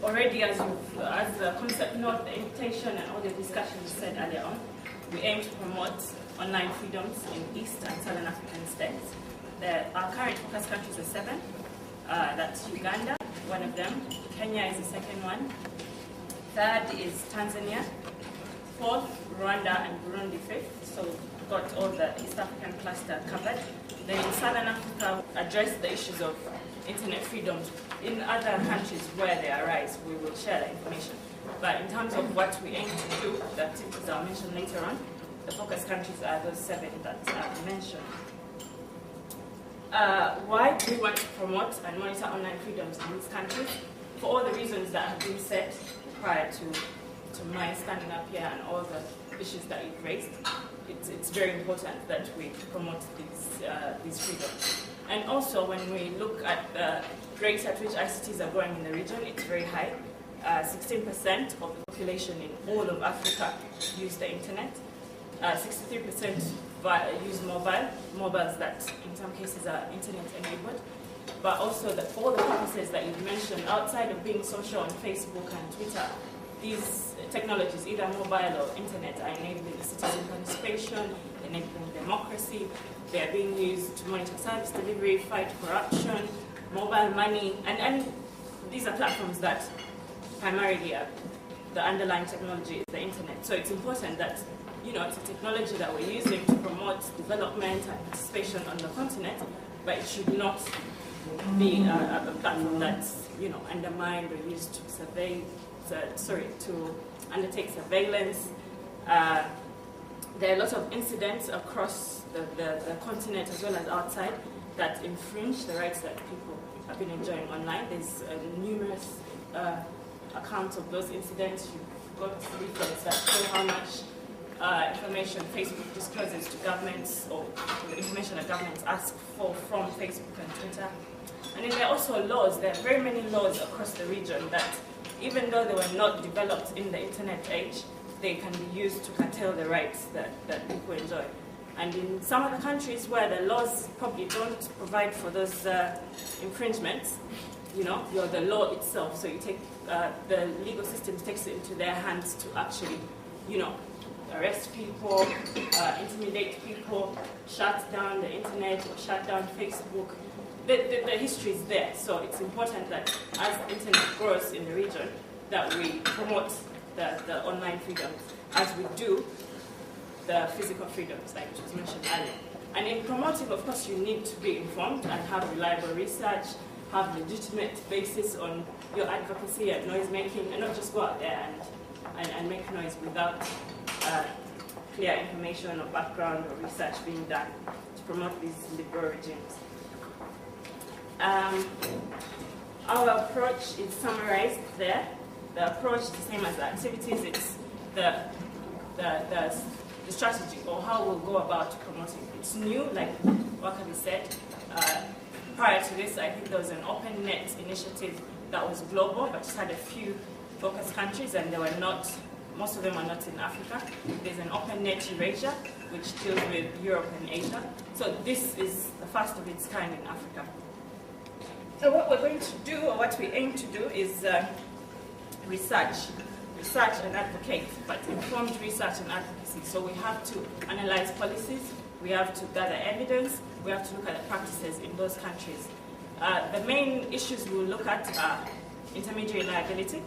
already, as the concept note, the invitation and all the discussions said earlier on, we aim to promote online freedoms in East and Southern African states. Our current focus countries are 7. That's Uganda, one of them. Kenya is the second one. Third is Tanzania. Fourth, Rwanda, and Burundi fifth. So we've got all the East African cluster covered. Then in Southern Africa, address the issues of internet freedoms. In other countries where they arise, we will share the information. But in terms of what we aim to do, the activities I'll mention later on, the focus countries are those 7 that I've mentioned. Why do we want to promote and monitor online freedoms in these countries? For all the reasons that have been said prior to my standing up here and all the issues that you've raised, it's very important that we promote these freedoms. And also, when we look at the rates at which ICTs are growing in the region, it's very high. 16% of the population in all of Africa use the internet. 63% use mobiles that in some cases are internet enabled. But also all the purposes that you've mentioned, outside of being social on Facebook and Twitter, these technologies, either mobile or internet, are enabling citizen participation, enabling democracy. They are being used to monitor service delivery, fight corruption, mobile money, and these are platforms that primarily are the underlying technology is the internet. So it's important that, it's a technology that we're using to promote development and participation on the continent, but it should not be a platform that's, undermined or used to undertake surveillance. There are a lot of incidents across the continent as well as outside that infringe the rights that people have been enjoying online. There's numerous accounts of those incidents. You've got leaflets that show how much information Facebook discloses to governments, or the information that governments ask for from Facebook and Twitter. And then there are also laws. There are very many laws across the region that, even though they were not developed in the internet age, they can be used to curtail the rights that people enjoy. And in some of the countries where the laws probably don't provide for those infringements, you're the law itself. So you take the legal system takes it into their hands to actually, arrest people, intimidate people, shut down the internet or shut down Facebook. The history is there. So it's important that as the internet grows in the region, that we promote the online freedoms as we do the physical freedoms, like was mentioned earlier. And in promoting, of course, you need to be informed and have reliable research, have legitimate basis on your advocacy and noise making, and not just go out there and make noise without clear information or background or research being done to promote these liberal regimes. Our approach is summarized there. The approach is the same as the activities. It's the strategy, or how we'll go about promoting. It's new, like Wakabi said. Prior to this, I think there was an open net initiative that was global, but just had a few focus countries, and they were not, most of them are not in Africa. There's an open net Eurasia, which deals with Europe and Asia. So this is the first of its kind in Africa. So what we're going to do, or what we aim to do, is research and advocate, but informed research and advocacy. So we have to analyze policies, we have to gather evidence, we have to look at the practices in those countries. The main issues we'll look at are intermediary liability,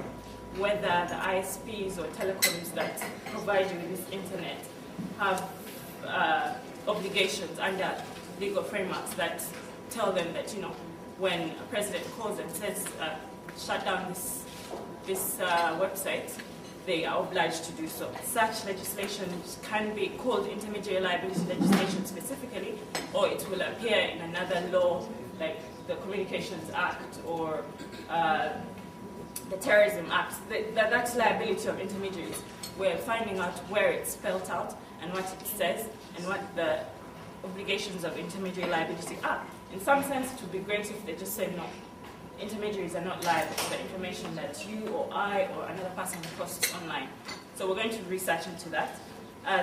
whether the ISPs or telecoms that provide you with this internet have obligations under legal frameworks that tell them that, when a president calls and says, shut down this website, they are obliged to do so. Such legislation can be called intermediary liability legislation specifically, or it will appear in another law like the Communications Act or the Terrorism Act. That's liability of intermediaries. We're finding out where it's spelled out and what it says and what the obligations of intermediary liability are. In some sense, it would be great if they just said no. Intermediaries are not liable for the information that you or I or another person posts online. So we're going to research into that.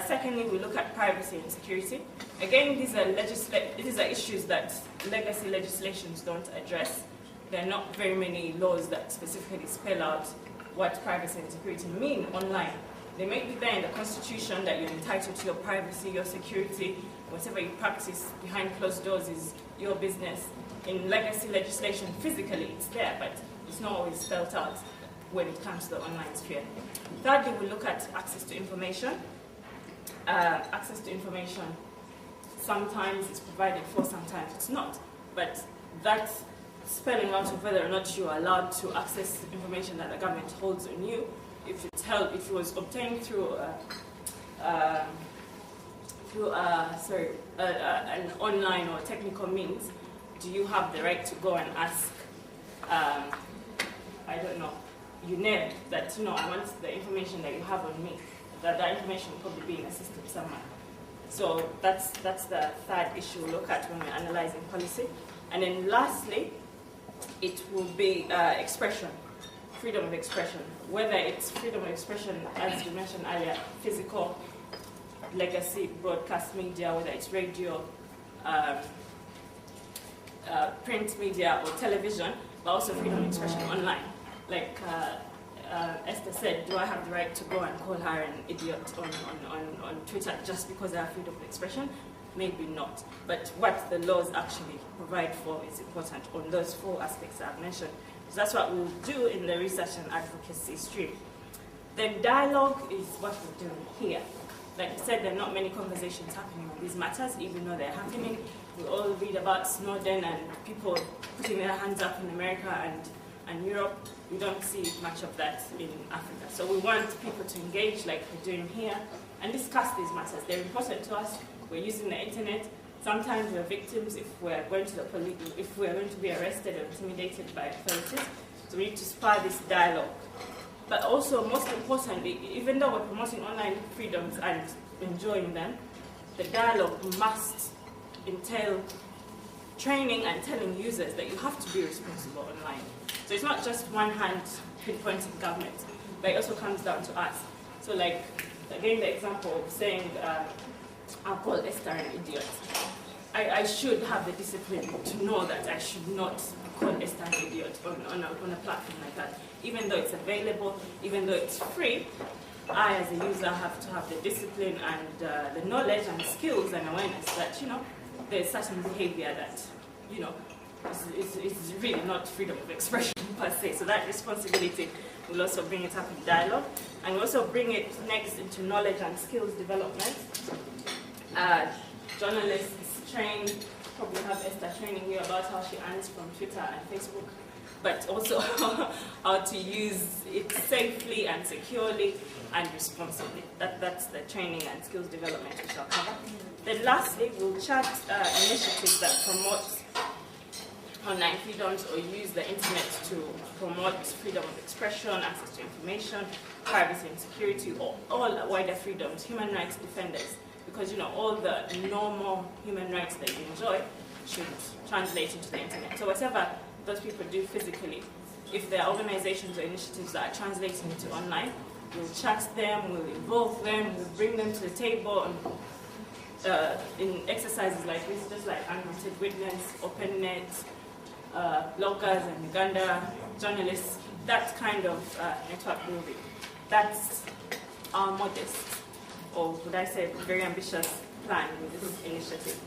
Secondly, we look at privacy and security. Again, these are issues that legacy legislations don't address. there are not very many laws that specifically spell out what privacy and security mean online. They may be there in the Constitution that you're entitled to your privacy, your security, whatever you practice behind closed doors is your business. In legacy legislation, physically it's there, but it's not always spelled out when it comes to the online sphere. Thirdly, we look at access to information. Access to information, sometimes it's provided for, sometimes it's not. But that spelling out of whether or not you are allowed to access information that the government holds on you, if it was obtained through an online or technical means, do you have the right to go and ask, I don't know, UNED that, I want the information that you have on me, that information will probably be in a system somewhere. So that's the third issue we look at when we're analyzing policy. And then lastly, it will be expression, freedom of expression. Whether it's freedom of expression, as we mentioned earlier, physical, legacy, broadcast media, whether it's radio, print media, or television, but also freedom of expression online. Like Esther said, do I have the right to go and call her an idiot on Twitter just because I have freedom of expression? Maybe not. But what the laws actually provide for is important on those four aspects I've mentioned. So that's what we'll do in the research and advocacy stream. Then dialogue is what we're doing here. Like I said, there are not many conversations happening on these matters, even though they're happening. We all read about Snowden and people putting their hands up in America and Europe. We don't see much of that in Africa. So we want people to engage like we're doing here and discuss these matters. They're important to us. We're using the internet. Sometimes we're victims if we're going to the police, if we're going to be arrested or intimidated by authorities. So we need to spur this dialogue. But also, most importantly, even though we're promoting online freedoms and enjoying them, the dialogue must entail training and telling users that you have to be responsible online. So it's not just one hand pinpointing government, but it also comes down to us. So like, again, the example of saying, I'll call Esther an idiot. I should have the discipline to know that I should not call Esther an idiot on a platform like that. Even though it's available, even though it's free, I as a user have to have the discipline and the knowledge and skills and awareness that, there's certain behavior that, is really not freedom of expression per se. So that responsibility will also bring it up in dialogue. And we also bring it next into knowledge and skills development. Journalists train, probably have Esther training you about how she earns from Twitter and Facebook, but also how to use it safely and securely and responsibly. That's the training and skills development which I'll cover. Then lastly, we'll chart initiatives that promote online freedoms or use the internet to promote freedom of expression, access to information, privacy and security, or all wider freedoms, human rights defenders. Because all the normal human rights that you enjoy should translate into the internet. So whatever those people do physically, if there are organizations or initiatives that are translating into online, we'll chat them, we'll involve them, we'll bring them to the table in exercises like this, just like Unwanted Witness, OpenNet, bloggers in Uganda, journalists, that kind of network building. That's our modest, or would I say very ambitious plan with this initiative.